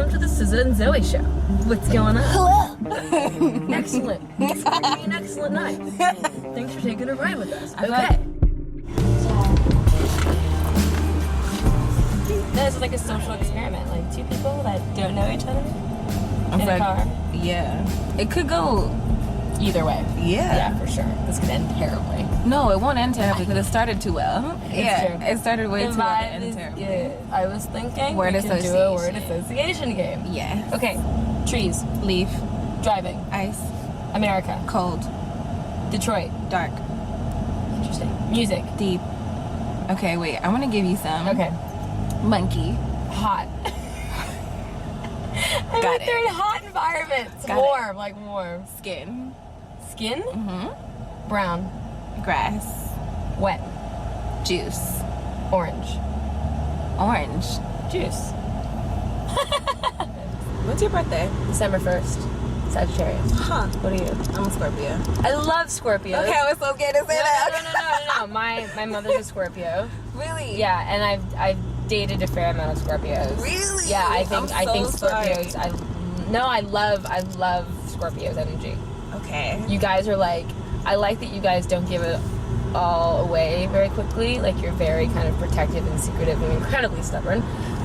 welcome to the SZA and Zoë show. What's going on? Hello. Excellent. It's going to be an excellent night. Thanks for taking a ride with us. I Okay. This is like a social experiment, like two people that don't know each other in a car. Yeah. It could go Either way. Yeah. Yeah, for sure. This could end terribly. No, it won't end terribly because it started too well. It's true. It started way The too well to vibe end is terribly. good. I was thinking Word we could do a association. word association game. Yeah. Okay. Trees. Leaf. Driving. Ice. America. Cold. Detroit. Dark. Interesting. Music. Deep. Okay, wait. I'm gonna give you some. Okay. Monkey. Hot. Got it. They're in hot environments. Got warm, like warm. Skin. Skin. Mm-hmm. Brown. Grass. Wet. Juice. Orange. Orange. Juice. What's your birthday? December 1st. Sagittarius. Huh. What are you? I'm a Scorpio. I love Scorpios. Okay, I was so scared to say that. No. My mother's a Scorpio. Really? Yeah, and I've dated a fair amount of Scorpios. Really? Yeah, I think sorry. Scorpios. I love Scorpios energy. Okay. You guys are like, I like that you guys don't give it all away very quickly. Like you're very kind of protective and secretive and incredibly stubborn.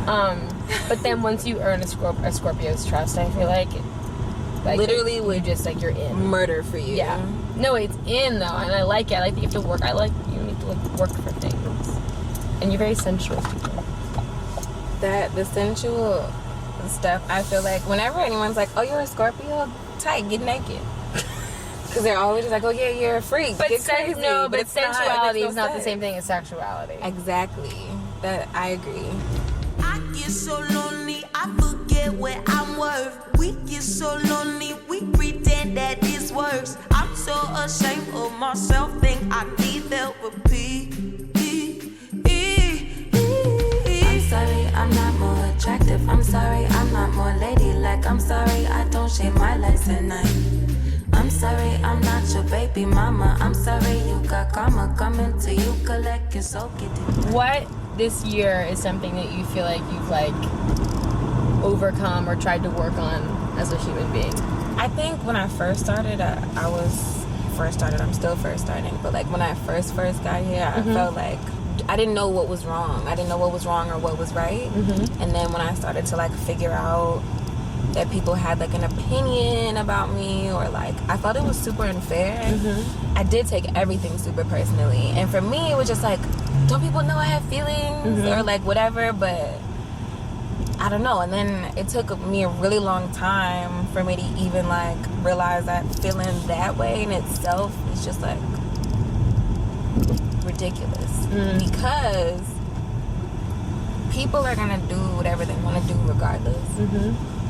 But then once you earn a Scorpio's trust, I feel like Literally you just like you're in. Murder for you. Yeah. No, it's in though, and I like it. I like that you have to work. I like you need to like work for things, and you're very sensual people. The sensual stuff, I feel like whenever anyone's like, oh, you're a Scorpio, tight, get naked. Because they're always just like, oh yeah, you're a freak. But get crazy. but it's sensuality not, is not the same thing as sexuality. Exactly. That I agree. I get so lonely, I forget what I'm worth. We get so lonely, we pretend that this works. I'm so ashamed of myself, think I need therapy. I'm sorry, I'm not more attractive. I'm sorry, I'm not more ladylike. I'm sorry, I don't shave my legs at night. I'm sorry, I'm not your baby mama. I'm sorry, you got karma coming to you. Collect your soul, get it. What this year is something that you feel like you've like overcome or tried to work on as a human being? I think when I first started, I'm still first starting, but like when I first got here, I felt like I didn't know what was wrong. I didn't know what was wrong or what was right. And then when I started to like figure out that people had like an opinion about me, or like I thought it was super unfair, I did take everything super personally. And for me, it was just like, don't people know I have feelings or like whatever? But I don't know. And then it took me a really long time for me to even like realize that feeling that way in itself is just like ridiculous. Because people are gonna do whatever they want to do regardless.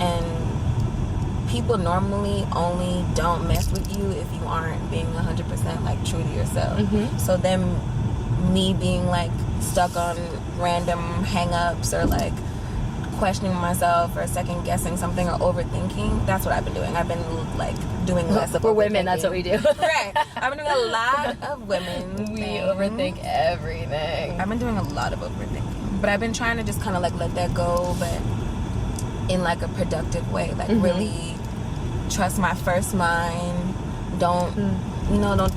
And people normally only don't mess with you if you aren't being 100% like true to yourself. So then me being like stuck on random hang-ups or like questioning myself or second guessing something or overthinking, that's what I've been doing. I've been like doing less of We're women, that's what we do. Right. I've been doing a lot of women. We overthink everything. I've been doing a lot of overthinking, but I've been trying to just kind of like let that go, but in like a productive way, like really trust my first mind. Don't don't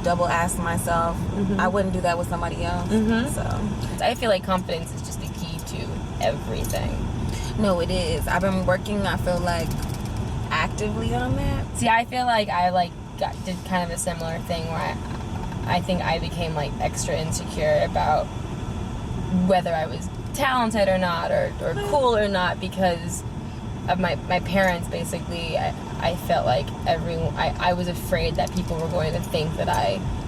double ask myself. I wouldn't do that with somebody else. So I feel like confidence is just the key to everything. no, it is. I've been working, I feel like, actively on that. See, I feel like I did kind of a similar thing where I think I became like extra insecure about whether I was talented or not, or cool or not, because of my parents. Basically, I felt like I was afraid that people were going to think that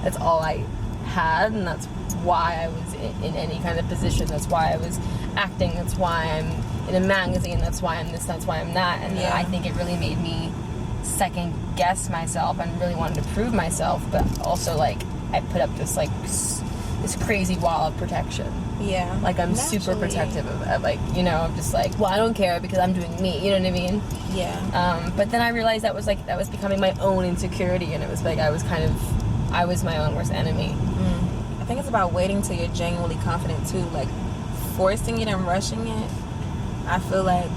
that's all I had, and that's why I was in any kind of position. That's why I was acting. That's why I'm in a magazine. That's why I'm this. That's why I'm that. And I think it really made me second guess myself and really wanted to prove myself, but also like I put up this crazy wall of protection. Yeah. Like I'm super protective of like, I'm just like, well, I don't care because I'm doing me, you know what I mean? Yeah. But then I realized that was becoming my own insecurity, and it was like I was my own worst enemy. I think it's about waiting till you're genuinely confident too. Like forcing it and rushing it, I feel like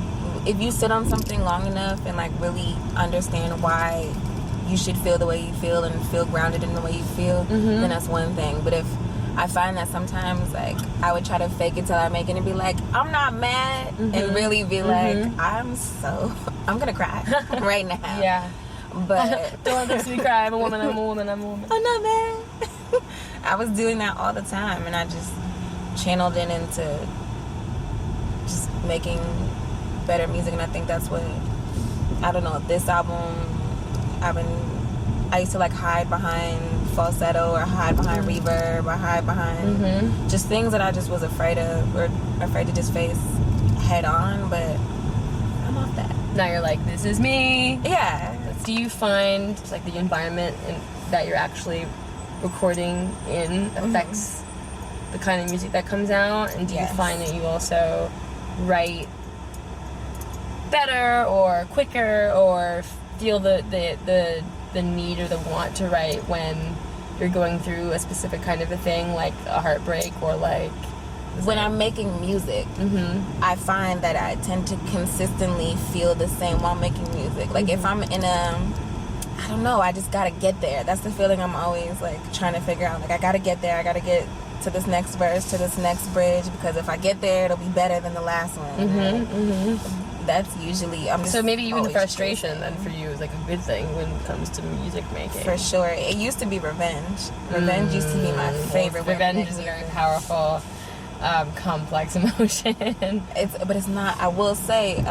if you sit on something long enough and like really understand why you should feel the way you feel and feel grounded in the way you feel, then that's one thing. But if I find that sometimes like I would try to fake it till I make it and be like, I'm not mad, and really be like, I'm gonna cry right now. Yeah. But don't let me cry. I'm a woman. I'm not mad. I was doing that all the time, and I just channeled it into just making better music. And I think that's what, I don't know, this album, I used to like hide behind falsetto or hide behind reverb or hide behind just things that I just was afraid of or afraid to just face head on, but I'm off that. Now you're like, this is me. Yeah. Do you find like the environment that you're actually recording in affects the kind of music that comes out? And do you find that you also write better or quicker or feel the need or the want to write when you're going through a specific kind of a thing, like a heartbreak or like... When I'm making music, I find that I tend to consistently feel the same while making music. Like if I'm in I don't know, I just gotta get there. That's the feeling I'm always like trying to figure out. Like I gotta get there, I gotta get to this next verse, to this next bridge, because if I get there, it'll be better than the last one. That's usually, so maybe even the frustration then for you is like a good thing when it comes to music making. For sure. It used to be revenge. Revenge used to be my favorite. Revenge is a very powerful, complex emotion. But it's not, I will say,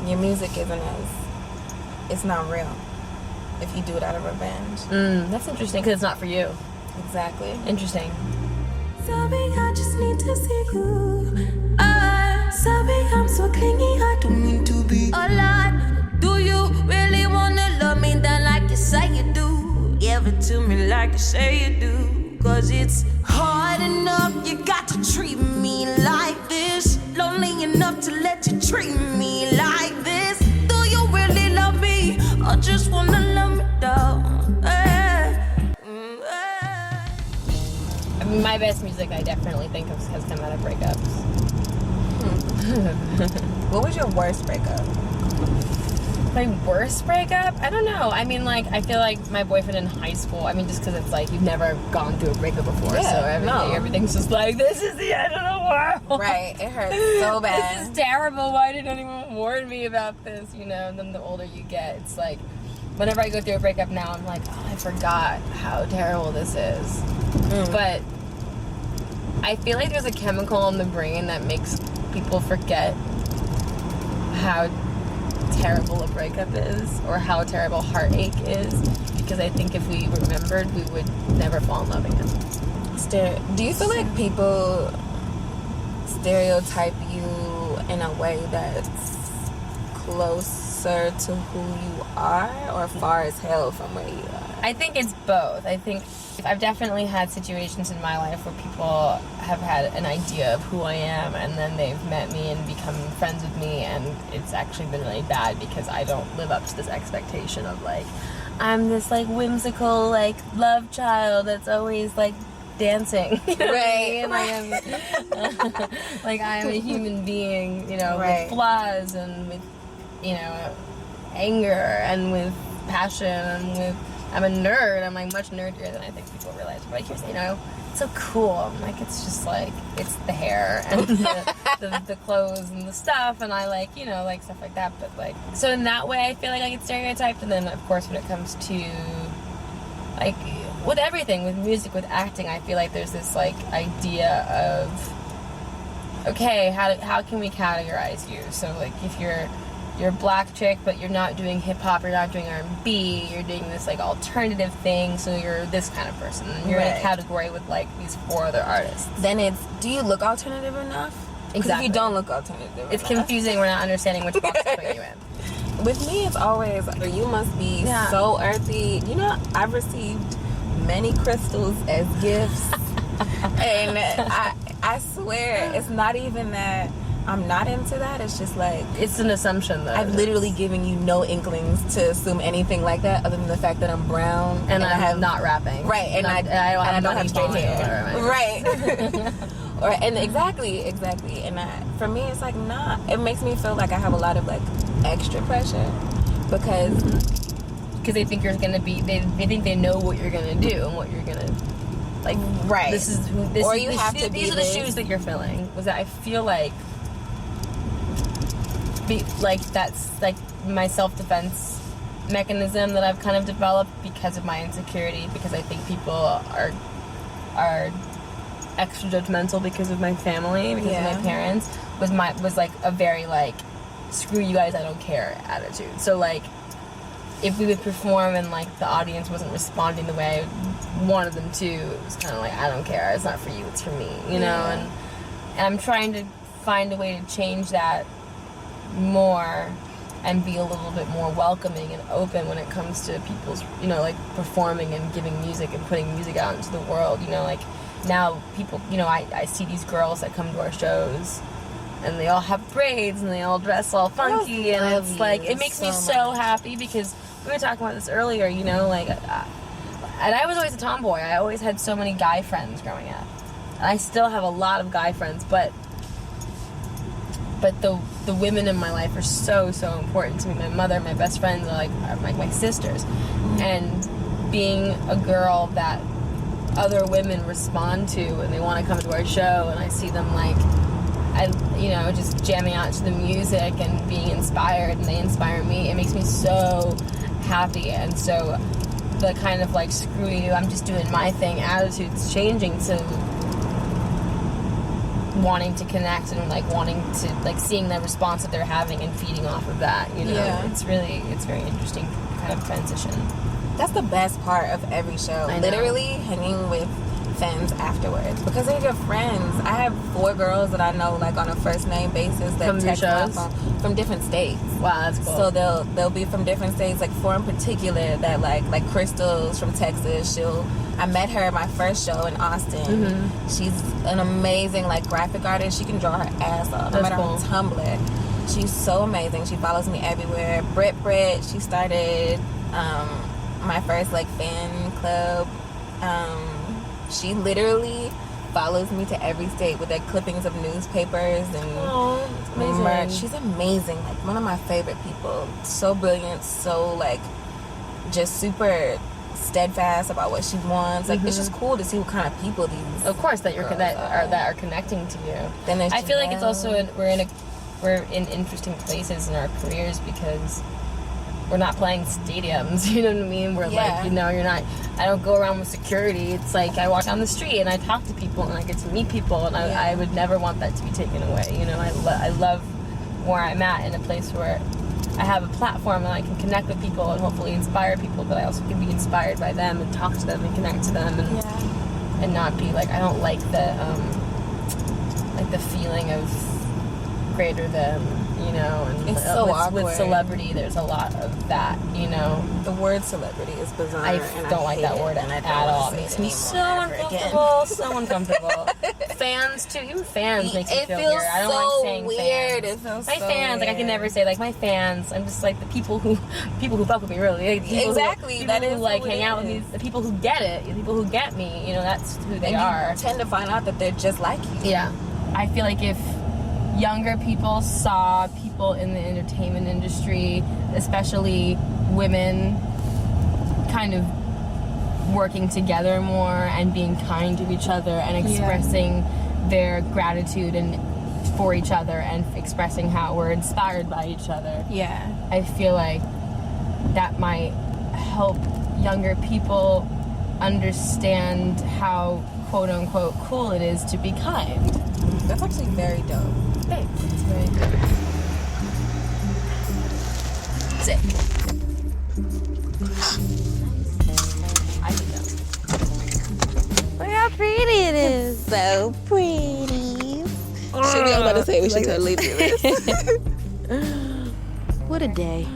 your music it's not real if you do it out of revenge. That's interesting, because it's not for you. Exactly. Interesting. Sorry, I just need to see you. Sorry, I'm so clingy, I don't mean to be A lot. Do you really wanna love me then like you say you do? Give it to me like you say you do. 'Cause it's hard enough, you got to treat me like this. Lonely enough to let you treat me like this. Do you really love me or just wanna let me down? I mean, my best music I definitely think has come out of breakups. What was your worst breakup? My worst breakup? I don't know. I mean, like, I feel like my boyfriend in high school, I mean, just because it's like you've never gone through a breakup before, so everything's just like, this is the end of the world. Right, it hurts so bad. This is terrible. Why didn't anyone warn me about this? You know, and then the older you get, it's like, whenever I go through a breakup now, I'm like, oh, I forgot how terrible this is. But I feel like there's a chemical in the brain that makes people forget how terrible a breakup is or how terrible heartache is, because I think if we remembered, we would never fall in love again. Do you feel like people stereotype you in a way that's closer to who you are or far as hell from where you are? I think it's both. I think I've definitely had situations in my life where people have had an idea of who I am, and then they've met me and become friends with me, and it's actually been really bad because I don't live up to this expectation of like, I'm this like whimsical like love child that's always like dancing. You know Right. what I mean? Like I am a human being, you know, with flaws and with, you know, anger and with passion and with, I'm a nerd. I'm like much nerdier than I think people realize. But like, you know, it's so cool. I'm like, it's just like, it's the hair and the clothes and the stuff, and I like, you know, like stuff like that. But like, so in that way, I feel like I get stereotyped. And then of course, when it comes to like with everything, with music, with acting, I feel like there's this like idea of, okay, how can we categorize you? So like if you're a black chick, but you're not doing hip-hop, you're not doing R&B, you're doing this like alternative thing, so you're this kind of person, and you're in a category with like these 4 other artists. Then it's, do you look alternative enough? Exactly. If you don't look alternative It's enough, confusing. We're not understanding which box to put you in. with me it's always, you must be so earthy. You know, I've received many crystals as gifts and I swear it's not even that I'm not into that. It's just like, It's an assumption though. I've literally given you no inklings to assume anything like that, other than the fact that I'm brown and I I'm have not rapping. Right, and I don't have straight hair. Right. And exactly. And for me, it's like, nah. It makes me feel like I have a lot of like extra pressure because they think you're gonna be. They think they know what you're gonna do and what you're gonna like. Right. These are the shoes that you're filling. Was that I feel like. That's like my self-defense mechanism that I've kind of developed because of my insecurity, because I think people are extra judgmental because of my family, because of my parents, was like a very like screw you guys, I don't care attitude. So like if we would perform and like the audience wasn't responding the way I wanted them to, it was kind of like, I don't care, it's not for you, it's for me, you know. And I'm trying to find a way to change that more and be a little bit more welcoming and open when it comes to people's, you know, like performing and giving music and putting music out into the world, you know. Like now people, you know, I see these girls that come to our shows and they all have braids and they all dress all funky, and it's like, it makes me so happy, because we were talking about this earlier, you know, like, and I was always a tomboy. I always had so many guy friends growing up. And I still have a lot of guy friends, but the women in my life are so important to me. My mother, my best friends are like my sisters. And being a girl that other women respond to and they want to come to our show, and I see them like, you know, just jamming out to the music and being inspired, and they inspire me, it makes me so happy. And so the kind of like, screw you, I'm just doing my thing attitude's changing to wanting to connect and like wanting to like seeing the response that they're having and feeding off of that, you know. It's very interesting kind of transition. That's the best part of every show. Literally hanging with fans afterwards, because they're your friends. I have 4 girls that I know like on a first name basis that from text my phone from different states. Wow, that's cool. So they'll be from different states, like 4 in particular that like Crystal's from Texas. I met her at my first show in Austin. She's an amazing like graphic artist. She can draw her ass off. I met her on Tumblr. She's so amazing. She follows me everywhere. Brit, she started my first like fan club. She literally follows me to every state with like clippings of newspapers and merch. She's amazing. Like one of my favorite people. So brilliant. So like just super steadfast about what she wants. Like it's just cool to see what kind of people these. Of course, that are connecting to you. Then I feel like it's also we're in interesting places in our careers because we're not playing stadiums, you know what I mean? We're like, you know, I don't go around with security. It's like I walk down the street and I talk to people and I get to meet people, and I would never want that to be taken away, you know. I love where I'm at, in a place where I have a platform and I can connect with people and hopefully inspire people, but I also can be inspired by them and talk to them and connect to them and not be like, I don't like the feeling of greater than, you know, and it's so awkward. With celebrity, there's a lot of that, you know. The word celebrity is bizarre. I don't like that word at all. It makes me so uncomfortable. Fans too. Even fans makes me feel weird. I don't like saying weird. Fans. It feels my so fans, weird. like I can never say like my fans. I'm just like the people who fuck with me, really. Like, exactly. People who like hang out with me. The people who get it. The people who get me. You know, that's who they are. You tend to find out that they're just like you. Yeah. I feel like if younger people saw people in the entertainment industry, especially women, kind of working together more and being kind to each other and expressing their gratitude and for each other and expressing how we're inspired by each other. Yeah. I feel like that might help younger people understand how quote unquote cool it is to be kind. That's actually very dope. Thanks. It's very good. Sick. I think that. Look how pretty it is. So pretty. Should we all about to say we should totally do this? What a day.